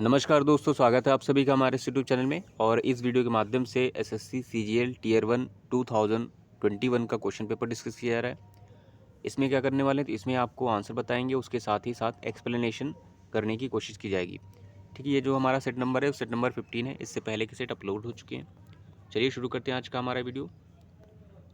नमस्कार दोस्तों, स्वागत है आप सभी का हमारे इस यूट्यूब चैनल में। और इस वीडियो के माध्यम से एसएससी सीजीएल टीयर 1 2021 का क्वेश्चन पेपर डिस्कस किया जा रहा है। इसमें क्या करने वाले हैं, तो इसमें आपको आंसर बताएंगे, उसके साथ ही साथ एक्सप्लेनेशन करने की कोशिश की जाएगी। ठीक है, ये जो हमारा सेट नंबर है, सेट नंबर 15 है। इससे पहले के सेट अपलोड हो चुके हैं। चलिए शुरू करते हैं आज का हमारा वीडियो।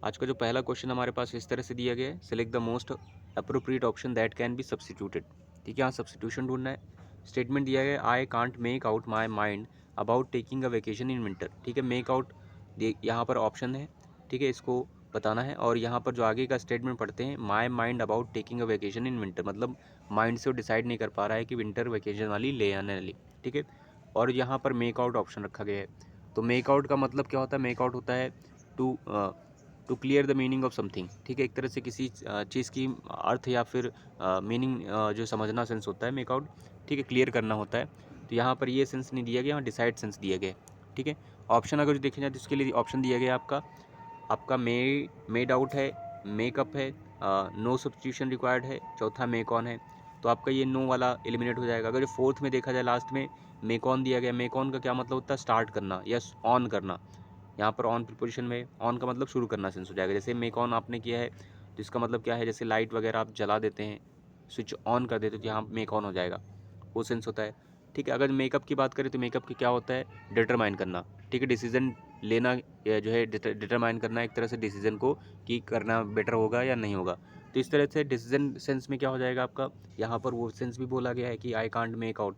आज का जो पहला क्वेश्चन हमारे पास इस तरह से दिया गया है, select the most appropriate option that can be substituted. ठीक है, यहाँ सब्सटीट्यूशन ढूंढना है। स्टेटमेंट दिया गया, I can't make out my mind about taking a vacation in winter. ठीक है, मेक आउट यहाँ पर ऑप्शन है। ठीक है, इसको बताना है। और यहाँ पर जो आगे का स्टेटमेंट पढ़ते हैं, my mind about taking a vacation in winter, मतलब माइंड से वो डिसाइड नहीं कर पा रहा है कि विंटर वेकेशन वाली ले आने वाली। ठीक है, और यहाँ पर मेक आउट ऑप्शन रखा गया है। तो मेक आउट का मतलब क्या होता है? मेक आउट होता है to clear the meaning of something. ठीक है, एक तरह से किसी चीज़ की अर्थ या फिर मीनिंग जो समझना सेंस होता है मेक आउट। ठीक है, क्लियर करना होता है। तो यहाँ पर ये सेंस नहीं दिया गया, यहाँ डिसाइड सेंस दिया गया। ठीक है, ऑप्शन अगर जो देखे जाए तो इसके लिए ऑप्शन दिया गया आपका मेड आउट है, मेकअप है, नो सब्सटीट्यूशन रिक्वायर्ड है, चौथा मेक ऑन है। तो आपका ये नो वाला एलिमिनेट हो जाएगा। अगर जो फोर्थ में देखा जाए, लास्ट में मेक ऑन दिया गया। मेक ऑन का क्या मतलब होता है? स्टार्ट करना या ऑन करना। यहाँ पर ऑन प्रीपोजिशन में ऑन का मतलब शुरू करना सेंस हो जाएगा। जैसे मेक ऑन आपने किया है तो इसका मतलब क्या है? जैसे लाइट वगैरह आप जला देते हैं, स्विच ऑन कर देते हो, तो यहाँ मेक ऑन हो जाएगा, वो सेंस होता है। ठीक है, अगर मेकअप की बात करें तो मेकअप की क्या होता है? डिटरमाइन करना। ठीक है, डिसीजन लेना, या जो है डिटरमाइन करना एक तरह से डिसीजन को, कि करना बेटर होगा या नहीं होगा। तो इस तरह से डिसीजन सेंस में क्या हो जाएगा आपका? यहाँ पर वो सेंस भी बोला गया है कि आई कांट मेक आउट,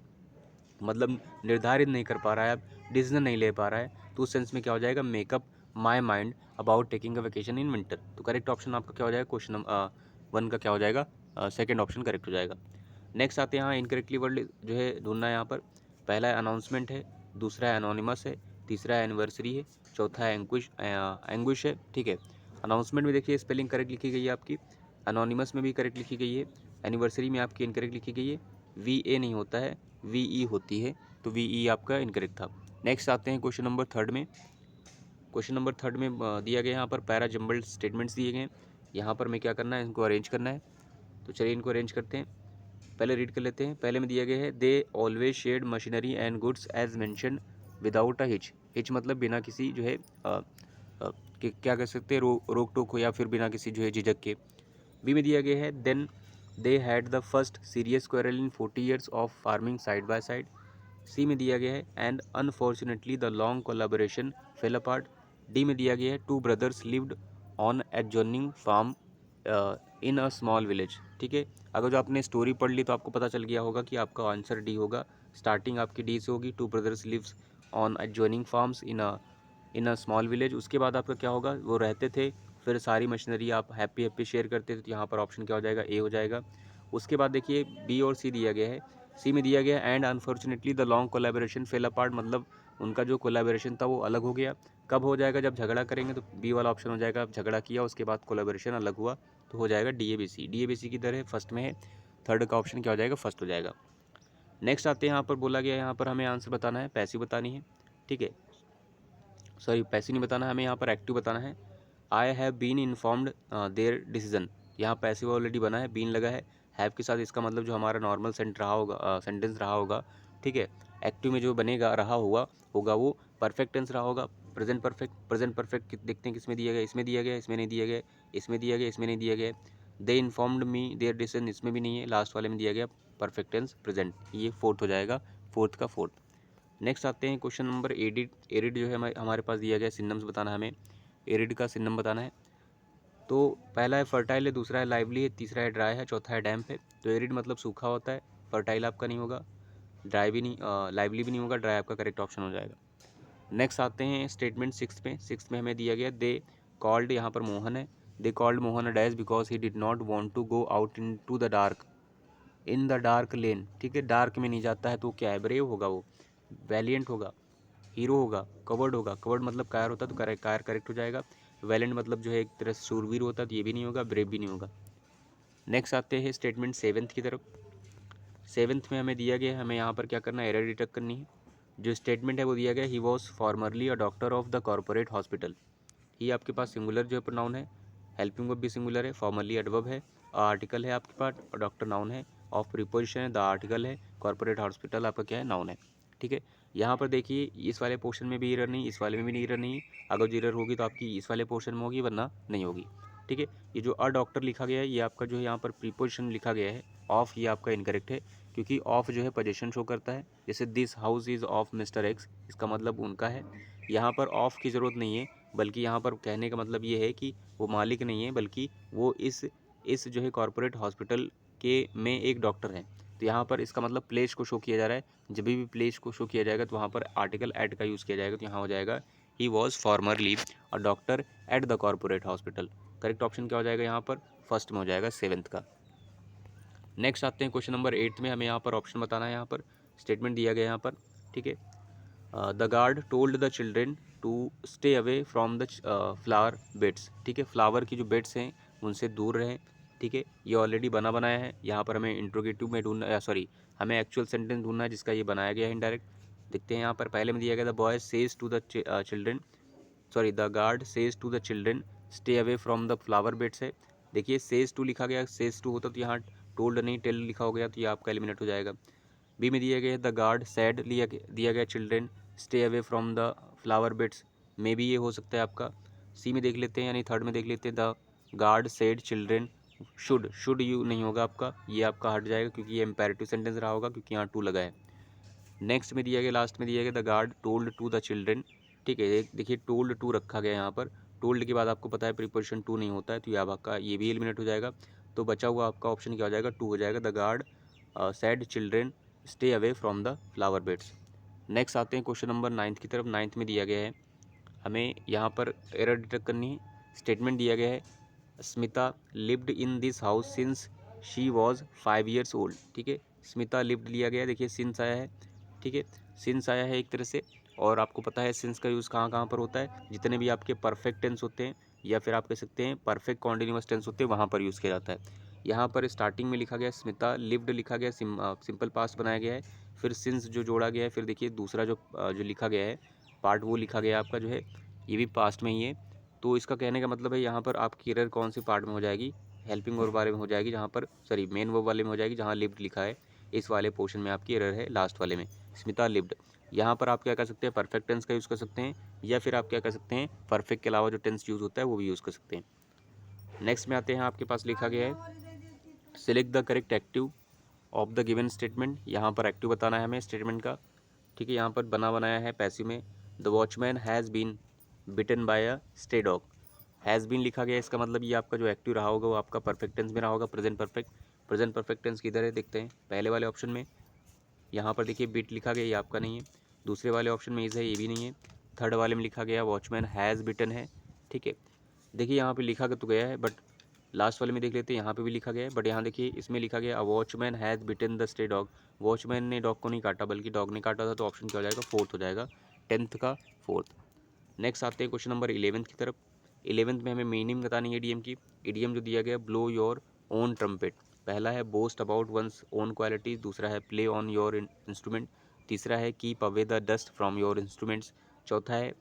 मतलब निर्धारित नहीं कर पा रहा है, अब डिसीजन नहीं ले पा रहा है। तो उस सेंस में क्या हो जाएगा? Makeup my mind about taking a vacation in winter. तो करेक्ट ऑप्शन आपका क्या हो जाएगा? क्वेश्चन नंबर 1 का क्या हो जाएगा? सेकेंड ऑप्शन करेक्ट हो जाएगा। नेक्स्ट आते हैं, यहाँ इनकरेक्टली वर्ड जो है ढूंढना है। यहाँ पर पहला अनाउंसमेंट है, दूसरा है एनोनिमस है, तीसरा है एनिवर्सरी है, चौथा है एंग्विश है। ठीक है, अनाउंसमेंट में देखिए स्पेलिंग करेक्ट लिखी गई है आपकी, अनोनिमस में भी करेक्ट लिखी गई है, एनिवर्सरी में आपकी इनकरेक्ट लिखी गई है, VA नहीं होता है, VE होती है, तो VE आपका इनकरेक्ट था। नेक्स्ट आते हैं क्वेश्चन नंबर थर्ड में। क्वेश्चन नंबर थर्ड में दिया गया यहाँ पर पैरा जम्बल्ड स्टेटमेंट्स दिए गए हैं। यहाँ पर मैं क्या करना है? इनको अरेंज करना है। तो चलिए इनको अरेंज करते हैं। पहले रीड कर लेते हैं। पहले में दिया गया है, they always shared machinery and goods as mentioned without a hitch. Hitch मतलब बिना किसी जो है क्या कह सकते हैं, रोक टोक हो, या फिर बिना किसी जो है झिझक के। बी में दिया गया है, then they had the first serious quarrel in 40 years of farming side by side. C में दिया गया है, and unfortunately the long collaboration fell apart. D में दिया गया है, two brothers lived on adjoining farm in a small village. ठीक है, अगर जो आपने स्टोरी पढ़ ली तो आपको पता चल गया होगा कि आपका आंसर डी होगा। स्टार्टिंग आपकी डी से होगी, two brothers lives on adjoining farms in a small village. उसके बाद आपका क्या होगा? वो रहते थे, फिर सारी मशीनरी आप हैप्पी हैप्पी शेयर करते थे। तो यहाँ पर ऑप्शन क्या हो जाएगा? ए हो जाएगा। उसके बाद देखिए बी और सी दिया गया है। सी में दिया गया, and unfortunately the long collaboration fail apart, मतलब उनका जो कोलैबोरेशन था वो अलग हो गया। कब हो जाएगा? जब झगड़ा करेंगे। तो बी वाला ऑप्शन हो जाएगा, झगड़ा किया उसके बाद कोलैबोरेशन अलग हुआ, तो हो जाएगा DABC। DABC की तरह फर्स्ट में है, थर्ड का ऑप्शन क्या हो जाएगा? फर्स्ट हो जाएगा। नेक्स्ट आते हैं, यहाँ पर बोला गया, यहाँ पर हमें आंसर बताना है, पैसिव बतानी है। ठीक है, सॉरी पैसिव नहीं बताना है हमें, यहाँ पर एक्टिव बताना है। I have been informed their decision. यहाँ पैसिव ऑलरेडी बना है, बीन लगा है, हैव के साथ इसका मतलब जो हमारा नॉर्मल सेंटेंस रहा होगा। ठीक है, एक्टिव में जो बनेगा रहा हुआ होगा वो परफेक्ट टेंस रहा होगा। प्रेजेंट परफेक्ट देखते हैं किसमें दिया गया? इसमें दिया गया, इसमें नहीं दिया गया, इसमें दिया गया, इसमें नहीं दिया गया। दे इन्फॉर्म्ड मी देयर डिसीजन, इसमें भी नहीं है, लास्ट वाले में दिया गया परफेक्ट टेंस प्रेजेंट, ये फोर्थ हो जाएगा, फोर्थ का फोर्थ। नेक्स्ट आते हैं क्वेश्चन नंबर एडिट। एरिड जो है हमारे पास दिया गया, सिनम्स बताना है हमें, एरिड का सिनम बताना है। तो पहला है फर्टाइल है, दूसरा है लाइवली है, तीसरा है ड्राई है, चौथा है डैम्प है। तो एरिड मतलब सूखा होता है, फर्टाइल आपका नहीं होगा, ड्राई भी नहीं, लाइवली भी नहीं होगा, ड्राई आपका करेक्ट ऑप्शन हो जाएगा। नेक्स्ट आते हैं स्टेटमेंट सिक्स में। सिक्स में हमें दिया गया, दे कॉल्ड, यहाँ पर मोहन है, they called Mohan a dash because he did not want to go out into the dark, in the dark lane. ठीक है, डार्क में नहीं जाता है तो क्या है? ब्रेव होगा, वो वैलियंट होगा, हीरो होगा, कवर्ड होगा। कवर्ड मतलब कायर होता है, तो कायर करेक्ट हो जाएगा। वैलेंट मतलब जो है एक तरह से शूरवीर होता है, तो ये भी नहीं होगा, ब्रेव भी नहीं होगा। नेक्स्ट आते हैं स्टेटमेंट सेवन्थ की तरफ। सेवन्थ में हमें दिया गया है, हमें यहाँ पर क्या करना है? एरर डिटेक्ट करनी है। जो स्टेटमेंट है वो दिया गया, he was formerly a doctor of the corporate hospital. He आपके पास सिंगुलर जो है प्रोनाउन है, हेल्पिंग वर्ब भी सिंगुलर है, फॉर्मरली एडवर्ब है, आर्टिकल है आपके पास, और डॉक्टर नाउन है। ऑफ प्रीपोजिशन है, द आर्टिकल है, कॉर्पोरेट हॉस्पिटल आपका क्या है, नाउन है। ठीक है, यहाँ पर देखिए इस वाले पोर्शन में भी एरर नहीं, इस वाले में भी एरर नहीं। अगर जो एरर होगी तो आपकी इस वाले पोर्शन में होगी, वरना नहीं होगी। ठीक है, ये जो अ डॉक्टर लिखा गया है ये आपका जो है यहाँ पर प्रीपोजिशन लिखा गया है ऑफ, ये आपका इनकरेक्ट है, क्योंकि ऑफ जो है पोजीशन शो करता है। जैसे this house is of mister x, इसका मतलब उनका है। यहाँ पर ऑफ की ज़रूरत नहीं है, बल्कि यहाँ पर कहने का मतलब ये है कि वो मालिक नहीं है, बल्कि वो इस जो है कॉर्पोरेट हॉस्पिटल के में एक डॉक्टर हैं। तो यहाँ पर इसका मतलब प्लेस को शो किया जा रहा है। जब भी प्लेस को शो किया जाएगा तो वहाँ पर आर्टिकल एट का यूज़ किया जाएगा। तो यहाँ हो जाएगा ही was formerly a doctor at the corporate hospital. Correct option क्या हो जाएगा यहाँ पर, फर्स्ट में हो जाएगा, 7th का। नेक्स्ट आते हैं क्वेश्चन नंबर 8 में। हमें यहाँ पर ऑप्शन बताना है, यहाँ पर स्टेटमेंट दिया गया है यहाँ पर। ठीक है, the guard told the children to stay away from the flower beds. ठीक है, फ्लावर की जो बेड्स हैं उनसे दूर रहें। ठीक है, ये ऑलरेडी बना बनाया है। यहाँ पर हमें इंट्रोगेटिव में ढूंढना, सॉरी हमें एक्चुअल सेंटेंस ढूंढना है जिसका ये बनाया गया है इनडायरेक्ट। देखते हैं यहाँ पर पहले में दिया गया, the boy says to the children, sorry the guard says to the children stay away from the flower beds है। देखिए सेज टू लिखा गया, सेज टू होता तो यहाँ टोल्ड नहीं टेल लिखा हो गया, तो ये आपका एलिमिनेट हो जाएगा। बी में दिया गया द गार्ड सैड दिया गया children stay away from the flower beds, मे भी ये हो सकता है आपका। सी में देख लेते हैं, यानी थर्ड में देख लेते हैं, the guard said children should you नहीं होगा आपका, ये आपका हट जाएगा क्योंकि ये इम्पेरेटिव सेंटेंस रहा होगा, क्योंकि यहाँ टू लगा है। नेक्स्ट में दिया गया, लास्ट में दिया गया the guard told to the children. ठीक है, देखिए टोल्ड टू रखा गया यहाँ पर, टोल्ड के बाद आपको पता है प्रीपोजिशन टू नहीं होता है, तो ये आपका ये भी एलिमिनेट हो जाएगा। तो बचा हुआ आपका ऑप्शन क्या हो जाएगा, टू हो जाएगा, the guard sad children stay away from the flower beds. Next आते हैं क्वेश्चन नंबर 9 की तरफ। 9 में दिया गया है हमें यहाँ पर एरर डिटेक्ट करनी है। स्टेटमेंट दिया गया है, Smita lived in this house since she was 5 years old. ठीक है, स्मिता लिव्ड लिया गया है, देखिए सिंस आया है। ठीक है, सिंस आया है एक तरह से, और आपको पता है सिंस का यूज़ कहाँ कहाँ पर होता है, जितने भी आपके परफेक्ट टेंस होते हैं या फिर आप कह सकते हैं परफेक्ट कॉन्टिन्यूअस टेंस होते हैं, वहाँ पर यूज़ किया जाता है। यहाँ पर स्टार्टिंग में लिखा गया स्मिता लिव्ड लिखा गया, सिंपल पास्ट बनाया गया है, फिर सिंस जो जोड़ा गया है, फिर देखिए दूसरा जो लिखा गया है पार्ट, वो लिखा गया आपका जो है, ये भी पास्ट में ही है। तो इसका कहने का मतलब है यहाँ पर आपकी एरर कौन सी पार्ट में हो जाएगी, हेल्पिंग वर्ब वाले में हो जाएगी, जहाँ पर सॉरी मेन वर्ब वाले में हो जाएगी, जहाँ लिव्ड लिखा है इस वाले पोर्शन में आपकी एरर है, लास्ट वाले में स्मिता लिव्ड। यहाँ पर आप क्या कर सकते हैं, परफेक्ट टेंस का यूज़ कर सकते हैं, या फिर आप क्या कर सकते हैं, परफेक्ट के अलावा जो टेंस यूज़ होता है वो भी यूज़ कर सकते हैं। नेक्स्ट में आते हैं, आपके पास लिखा गया है select the correct active of the given statement. यहाँ पर एक्टिव बताना है हमें स्टेटमेंट का। ठीक है, यहाँ पर बना बनाया है पैसिव में, the watchman has been bitten by a stray dog. Has been लिखा गया, इसका मतलब ये आपका जो एक्टिव रहा होगा वो आपका परफेक्ट टेंस में रहा होगा, present perfect. Present perfect tense किधर है, देखते हैं पहले वाले ऑप्शन में। यहाँ पर देखिए बिट लिखा गया, ये आपका नहीं है। दूसरे वाले ऑप्शन में इज है, ये भी नहीं है। थर्ड वाले में लिखा गया वॉचमैन हैज़ बिटन है। ठीक है, देखिए यहाँ पे लिखा तो गया है, बट लास्ट वाले में देख लेते हैं, यहाँ पे भी लिखा गया है, बट यहाँ देखिए इसमें लिखा गया a watchman has bitten the stray dog. Watchman ने डॉग को नहीं काटा, बल्कि डॉग ने काटा था, तो ऑप्शन क्या हो जाएगा, फोर्थ हो जाएगा, 10th का फोर्थ। नेक्स्ट आते हैं क्वेश्चन नंबर 11 की तरफ। 11 में हमें मीनिंग बतानी है इडियम की। इडियम जो दिया गया, ब्लो योर ओन ट्रम्पेट। पहला है boast about one's own qualities, दूसरा है प्ले ऑन योर इंस्ट्रूमेंट, तीसरा है keep away the dust from your instruments, चौथा है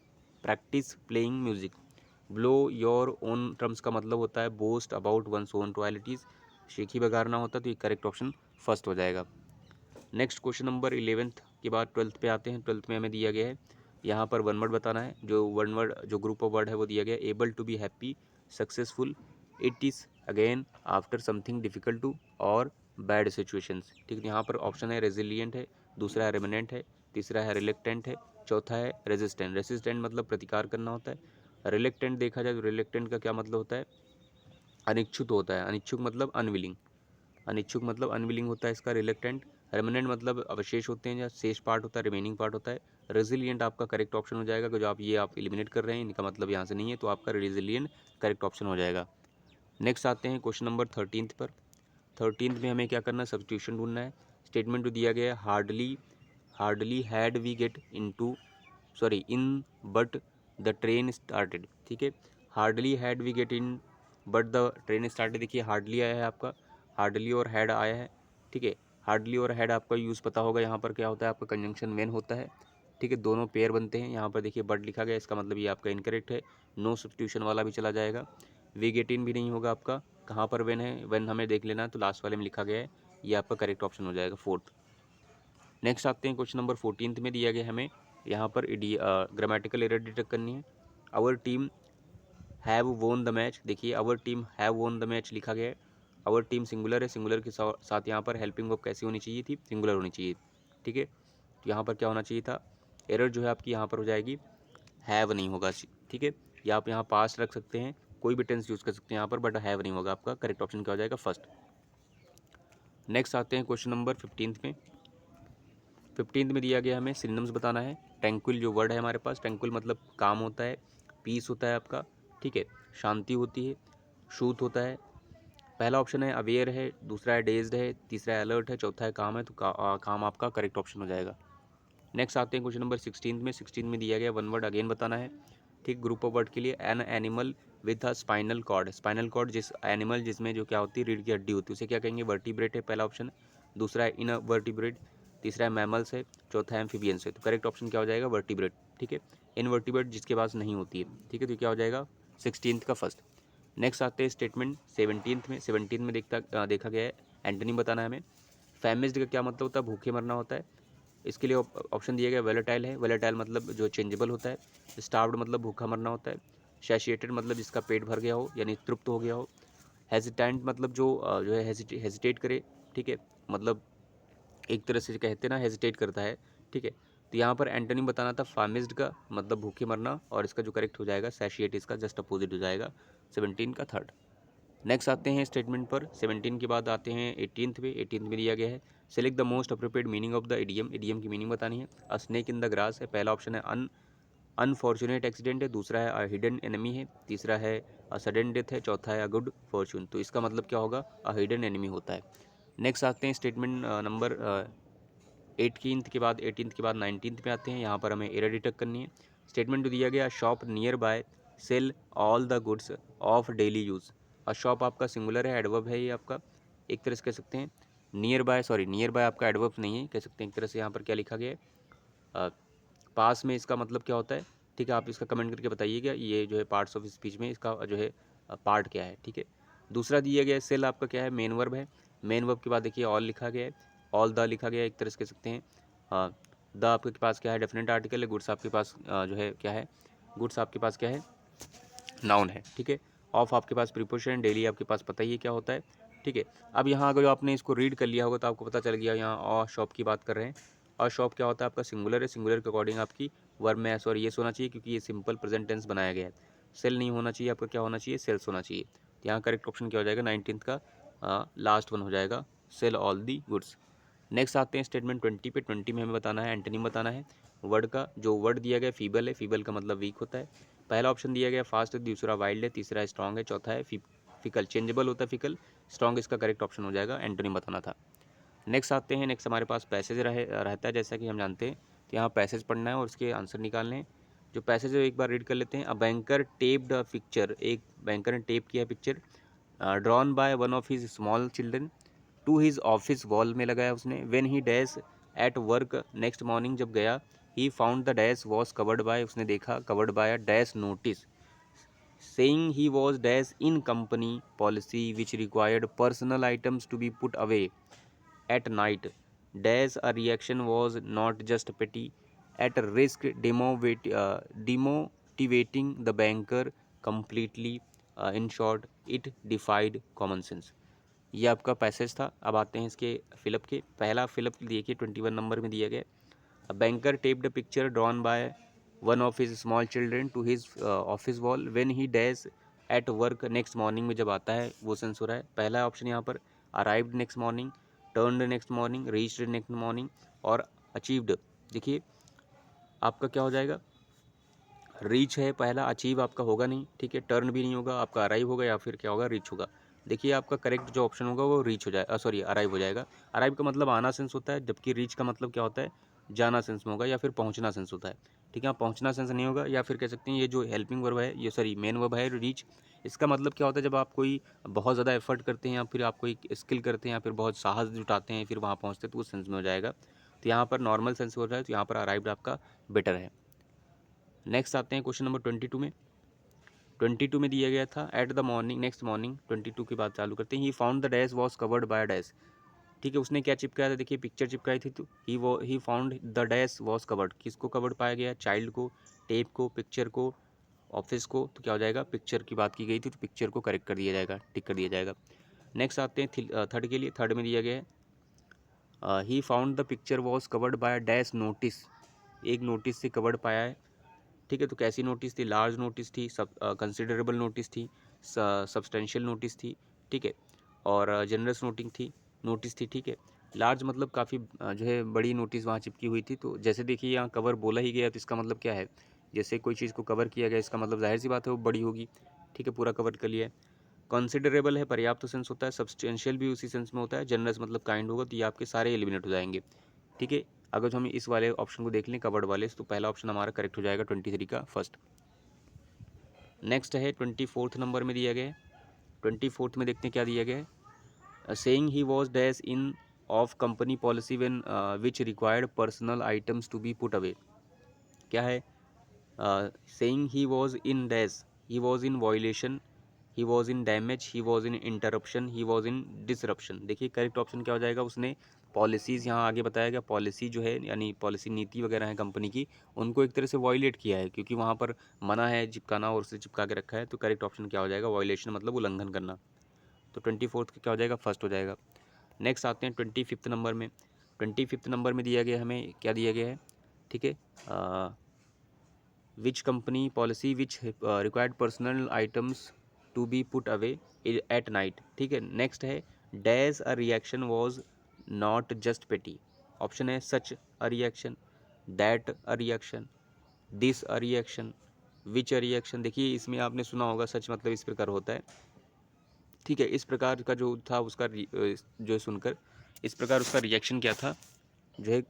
practice playing music. Blow your own trumpet का मतलब होता है boast about one's own qualities, शेखी बगारना होता है, तो ये करेक्ट ऑप्शन फर्स्ट हो जाएगा। नेक्स्ट क्वेश्चन नंबर 11th के बाद 12th पे आते हैं। 12th में हमें दिया गया है यहाँ पर वन वर्ड बताना है। जो वन वर्ड जो ग्रुप ऑफ वर्ड है वो दिया गया, able to be happy, successful, it is, again, after something difficult to, और बैड सिचुएशंस। ठीक है, यहाँ पर ऑप्शन है रेजिलियंट है, दूसरा है रेमिनेंट है, तीसरा है रिलेक्टेंट है, चौथा है रेजिस्टेंट। रेजिस्टेंट मतलब प्रतिकार करना होता है। रिलेक्टेंट देखा जाए तो रिलेक्टेंट का क्या मतलब होता है, अनिच्छुक होता है। अनिच्छुक मतलब अनविलिंग, अनिच्छुक मतलब अनविलिंग होता है इसका रिलेक्टेंट। रेमिनेंट मतलब अवशेष होते हैं, या शेष पार्ट होता है, रिमेनिंग पार्ट होता है। रेजिलियंट आपका करेक्ट ऑप्शन हो जाएगा, कि जो आप एलिमिनेट कर रहे हैं इनका मतलब यहाँ से नहीं है, तो आपका रेजिलियंट करेक्ट ऑप्शन हो जाएगा। नेक्स्ट आते हैं क्वेश्चन नंबर 13th पर। 13th में हमें क्या करना है, सब्स्टिट्यूशन ढूंढना है। स्टेटमेंट जो दिया गया है, hardly had we get into, sorry in but the train started. ठीक है, hardly had we get in but the train started. देखिए हार्डली आया है आपका, हार्डली और हैड आया है। ठीक है, हार्डली और हैड आपका यूज़ पता होगा, यहाँ पर क्या होता है आपका कंजंक्शन मेन होता है। ठीक है, दोनों पेयर बनते हैं। यहाँ पर देखिए बट लिखा गया, इसका मतलब ये आपका इनकरेक्ट है, नो सब्स्टिट्यूशन वाला भी चला जाएगा। वी गेट इन भी नहीं होगा आपका, कहाँ पर वेन है, वेन हमें देख लेना है, तो लास्ट वाले में लिखा गया है ये आपका करेक्ट ऑप्शन हो जाएगा फोर्थ। नेक्स्ट आते हैं क्वेश्चन नंबर 14 में दिया गया हमें यहाँ पर ग्रामेटिकल एरर डिटेक्ट करनी है। Our team have won the match, देखिए our team have won the match लिखा गया है। आवर टीम सिंगुलर है, सिंगुलर के साथ यहाँ पर हेल्पिंग वर्ब कैसी होनी चाहिए थी, सिंगुलर होनी चाहिए, ठीक है। तो यहाँ पर क्या होना चाहिए था, एरर जो है आपकी यहाँ पर हो जाएगी हैव नहीं होगा, ठीक है। या आप यहाँ पास्ट रख सकते हैं, कोई भी टेंस यूज़ कर सकते हैं यहाँ पर, बट हैव नहीं होगा। आपका करेक्ट ऑप्शन क्या हो जाएगा, फर्स्ट। नेक्स्ट आते हैं क्वेश्चन नंबर 15 में। 15 में दिया गया हमें सिनोनिम्स बताना है। ट्रैंक्विल जो वर्ड है हमारे पास, ट्रैंक्विल मतलब काम होता है, पीस होता है आपका, ठीक है, शांति होती है, शूत होता है। पहला ऑप्शन है अवेयर है, दूसरा है डेज्ड है, तीसरा है अलर्ट है, चौथा है काम है। तो काम आपका करेक्ट ऑप्शन हो जाएगा। नेक्स्ट आते हैं क्वेश्चन नंबर 16 में। 16 में दिया गया वन वर्ड अगेन बताना है, ठीक। ग्रुप ऑफ वर्ड के लिए an animal with a spinal cord. Spinal cord जिस एनिमल जिसमें जो क्या होती है, रीढ़ की हड्डी होती है, उसे क्या कहेंगे, वर्टिब्रेट है पहला ऑप्शन। दूसरा है इन वर्टिब्रेट, तीसरा है मैमल्स है, चौथा है एम्फीबियंस है। तो करेक्ट ऑप्शन क्या हो जाएगा, वर्टिब्रेट, ठीक है। इनवर्टिब्रेट जिसके पास नहीं होती है, ठीक है। तो क्या हो जाएगा 16 का फर्स्ट। नेक्स्ट आते हैं स्टेटमेंट 17 में देखा गया है एंटोनिम बताना है हमें। फैमिस्ड का क्या मतलब होता है, भूखे मरना होता है। इसके लिए ऑप्शन दिया गया वेलेटाइल है, वेलेटाइल मतलब जो चेंजेबल होता है। स्टार्व्ड मतलब भूखा मरना होता है। सैटिस्फाइड मतलब जिसका पेट भर गया हो, यानी तृप्त हो गया हो। हेजिटेंट मतलब जो है हेजिटेट करे, ठीक है, मतलब एक तरह से कहते हैं ना, हेजिटेट करता है, ठीक है। तो यहाँ पर एंटोनिम बताना था फामिस्ड का मतलब भूखे मरना, और इसका जो करेक्ट हो जाएगा सैटिस्फाइड, इसका जस्ट अपोजिट हो जाएगा 17 का थर्ड। नेक्स्ट आते हैं स्टेटमेंट पर। 17 के बाद आते हैं 18 पे। 18 में दिया गया है select the most appropriate meaning of the idiom. Idiom की मीनिंग बतानी है। अ स्नेक इन द ग्रास है, पहला ऑप्शन है अनफॉर्चुनेट एक्सीडेंट है, दूसरा है अ हिडन एनिमी है, तीसरा है अ सडन डेथ है, चौथा है अ गुड फॉर्चून। तो इसका मतलब क्या होगा, अ हिडन एनिमी होता है। नेक्स्ट आते हैं स्टेटमेंट नंबर 18 के बाद 19 में आते हैं। यहाँ पर हमें एरर डिटेक्ट करनी है। स्टेटमेंट जो दिया गया, shop nearby sell all the goods of daily use. और शॉप आपका सिंगुलर है, एडवर्ब है ये आपका, एक तरह से कह सकते हैं। नियर बाय आपका एडवर्ब नहीं है, कह सकते हैं एक तरह से। यहाँ पर क्या लिखा गया है, पास में, इसका मतलब क्या होता है, ठीक है। आप इसका कमेंट करके बताइएगा, ये जो है पार्ट्स ऑफ स्पीच में इसका जो है पार्ट क्या है, ठीक है। दूसरा दिया गया है सेल आपका क्या है, मेन वर्ब है। मेन वर्ब के बाद देखिए ऑल लिखा गया है, ऑल द लिखा गया है, एक तरह से कह सकते हैं। द आपके पास क्या है, डेफिनेट आर्टिकल है। गुड्स आपके पास जो है क्या है, गुड्स आपके पास क्या है, नाउन है, ठीक है। ऑफ आपके पास प्रीपोजिशन, डेली आपके पास पता ही है क्या होता है, ठीक है। अब यहाँ अगर आपने इसको रीड कर लिया होगा तो आपको पता चल गया, यहाँ और शॉप की बात कर रहे हैं। और शॉप क्या होता है आपका, सिंगुलर है। सिंगुलर के अकॉर्डिंग आपकी वर्ब में एस और येस होना चाहिए, क्योंकि ये सिंपल प्रेजेंट टेंस बनाया गया है। सेल नहीं होना चाहिए आपका, क्या होना चाहिए, सेल्स होना चाहिए। तो यहाँ करेक्ट ऑप्शन क्या हो जाएगा, 19 का लास्ट वन हो जाएगा, sell all the goods. Next आते हैं स्टेटमेंट 20 पे। 20 में हमें बताना है एंटोनिम बताना है वर्ड का। जो वर्ड दिया गया फीबल है, फीबल का मतलब वीक होता है। पहला ऑप्शन दिया गया फास्ट है, दूसरा वाइल्ड है, तीसरा स्ट्रॉन्ग है, चौथा है फिकल, चेंजेबल होता है फिकल। स्ट्रॉन्ग इसका करेक्ट ऑप्शन हो जाएगा, एंटोनिम बताना था। नेक्स्ट आते हैं, नेक्स्ट हमारे पास पैसेज रहता है, जैसा कि हम जानते हैं। तो यहाँ पैसेज पढ़ना है और उसके आंसर निकालने हैं। जो पैसेज है एक बार रीड कर लेते हैं। A banker taped a picture, एक बैंकर ने टेप किया picture, drawn by one of his small children, to his office wall में लगाया उसने। When he dash at work next morning, जब गया, he found the dash was covered by, उसने देखा covered by a dash notice, saying he was dash in company policy which required personal items to be put away at night. Dash a reaction was not just petty, at risk demotivating the banker completely. In short, it defied common sense. ये आपका passage था। अब आते हैं इसके fill up के। पहला fill up देखिए 21 नंबर में दिया गया। A banker taped a picture drawn by one of his small children to his office wall when he dash at work next morning में जब आता है वो सेंस हो रहा है। पहला ऑप्शन यहाँ पर arrived next morning, turned next morning, reached next morning और achieved। देखिए आपका क्या हो जाएगा, रीच है पहला, अचीव आपका होगा नहीं, ठीक है। टर्न भी नहीं होगा आपका, अराइव होगा या फिर क्या होगा, रीच होगा। देखिए आपका करेक्ट जो ऑप्शन होगा वो रीच हो जाएगा, सॉरी अराइव हो जाएगा। अराइव का मतलब आना सेंस होता है, जबकि रीच का मतलब क्या होता है, जाना सेंस में होगा या फिर पहुंचना सेंस होता है, ठीक है। पहुंचना सेंस नहीं होगा, या फिर कह सकते हैं ये जो हेल्पिंग वर्ब है, ये सॉरी मेन वर्ब है रीच, इसका मतलब क्या होता है, जब आप कोई बहुत ज़्यादा एफर्ट करते हैं या फिर आप कोई स्किल करते हैं या फिर बहुत साहस जुटाते हैं फिर वहाँ पहुँचते हैं, तो उस सेंस में हो जाएगा। तो यहाँ पर नॉर्मल सेंस हो रहा है, तो यहाँ पर अराइव्ड आपका बेटर है। नेक्स्ट आते हैं क्वेश्चन नंबर 22 में। 22 में दिया गया था at the morning next morning, 22 के बाद चालू करते हैं। ही found the dash was covered by dash. ठीक है, उसने क्या चिपकाया था, देखिए पिक्चर चिपकाई थी, तो ही found the dash was covered, किसको कवर्ड पाया गया, चाइल्ड को, टेप को, पिक्चर को, ऑफिस को, तो क्या हो जाएगा, पिक्चर की बात की गई थी तो पिक्चर को करेक्ट कर दिया जाएगा, टिक कर दिया जाएगा। नेक्स्ट आते हैं थर्ड के लिए। थर्ड में दिया गया है ही found the picture was covered by dash notice, एक नोटिस से कवर्ड पाया है। ठीक है, तो कैसी नोटिस थी, लार्ज नोटिस थी, कंसिडरेबल नोटिस थी, सब्सटेंशियल नोटिस थी, ठीक है, और जनरस नोटिस थी, ठीक है। लार्ज मतलब काफ़ी जो है बड़ी नोटिस वहाँ चिपकी हुई थी, तो जैसे देखिए यहाँ कवर बोला ही गया तो इसका मतलब क्या है, जैसे कोई चीज़ को कवर किया गया इसका मतलब जाहिर सी बात है वो बड़ी होगी, ठीक है, पूरा कवर कर लिया है। कंसिडरेबल है, पर्याप्त तो सेंस होता है, सब्सटेंशियल भी उसी सेंस में होता है, जनरस मतलब काइंड होगा, तो ये आपके सारे एलिमिनेट हो जाएंगे, ठीक है। अगर जो हम इस वाले ऑप्शन को देख लें कवर्ड वाले, तो पहला ऑप्शन हमारा करेक्ट हो जाएगा 23 का फर्स्ट। नेक्स्ट है 24 नंबर में दिया गया है। 24 में देखते हैं क्या दिया गया है, saying he was dash in of company policy when which required personal items to be put away, क्या है, saying he was in dash, he was in violation, he was in damage, he was in interruption, he was in disruption. देखिए correct option क्या हो जाएगा, उसने policies यहाँ आगे बताया गया, पॉलिसी जो है यानी पॉलिसी नीति वगैरह है कंपनी की, उनको एक तरह से वायलेट किया है, क्योंकि वहाँ पर मना है चिपकाना और उसे चिपका के रखा है, तो करेक्ट ऑप्शन क्या हो जाएगा, वायलेशन मतलब उल्लंघन करना। तो 24 का क्या हो जाएगा, फर्स्ट हो जाएगा। नेक्स्ट आते हैं 25 नंबर में। 25 नंबर में दिया गया हमें क्या दिया गया है, ठीक है, which company policy which required personal items to be put away at night, ठीक है। नेक्स्ट है dash a reaction was not just petty, option है such a reaction, that a reaction, this a reaction, which a reaction. देखिए इसमें आपने सुना होगा सच मतलब इस प्रकार होता है, ठीक है। इस प्रकार का जो था उसका जो सुनकर इस प्रकार उसका रिएक्शन क्या था, जो है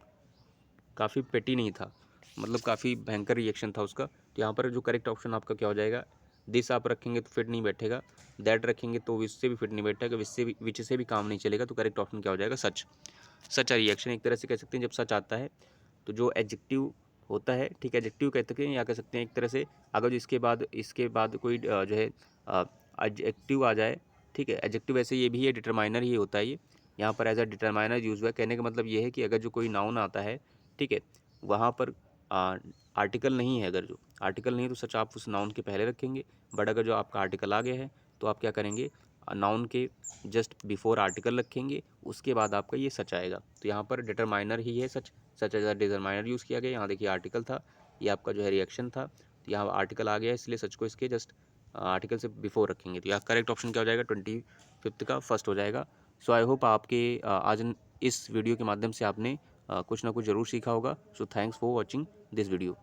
काफ़ी पेटी नहीं था, मतलब काफ़ी भयंकर रिएक्शन था उसका। तो यहाँ पर जो करेक्ट ऑप्शन आपका क्या हो जाएगा, दिस आप रखेंगे तो फिट नहीं बैठेगा, दैट रखेंगे तो इससे भी फिट नहीं बैठेगा, विच से भी काम नहीं चलेगा, तो करेक्ट ऑप्शन क्या हो जाएगा, सच। सच रिएक्शन एक तरह से कह सकते हैं, जब सच आता है तो जो एडजेक्टिव होता है, ठीक है, एडजेक्टिव कह सकते हैं या कह सकते हैं एक तरह से, अगर जो इसके बाद कोई जो है एडजेक्टिव आ जाए, ठीक है, एडजेक्टिव वैसे ये भी है डिटरमाइनर ही होता है ये, यहाँ पर एज अ डिटरमाइनर यूज हुआ है। कहने का मतलब ये है कि अगर जो कोई नाउन आता है, ठीक है, वहाँ पर आर्टिकल नहीं है, अगर जो आर्टिकल नहीं है तो सच आप उस नाउन के पहले रखेंगे, बट अगर जो आपका आर्टिकल आ गया है तो आप क्या करेंगे, नाउन के जस्ट बिफोर आर्टिकल रखेंगे, उसके बाद आपका ये सच आएगा। तो यहाँ पर डिटरमाइनर ही है such, such as a determiner use किया गया। यहाँ देखिए आर्टिकल था, ये आपका जो है रिएक्शन था, तो यहाँ आर्टिकल आ गया है, इसलिए सच को इसके जस्ट आर्टिकल से बिफोर रखेंगे, तो यहाँ करेक्ट ऑप्शन क्या हो जाएगा, 25 का फर्स्ट हो जाएगा। सो आई होप आपके आज इस वीडियो के माध्यम से आपने कुछ ना कुछ ज़रूर सीखा होगा। So thanks for watching this video.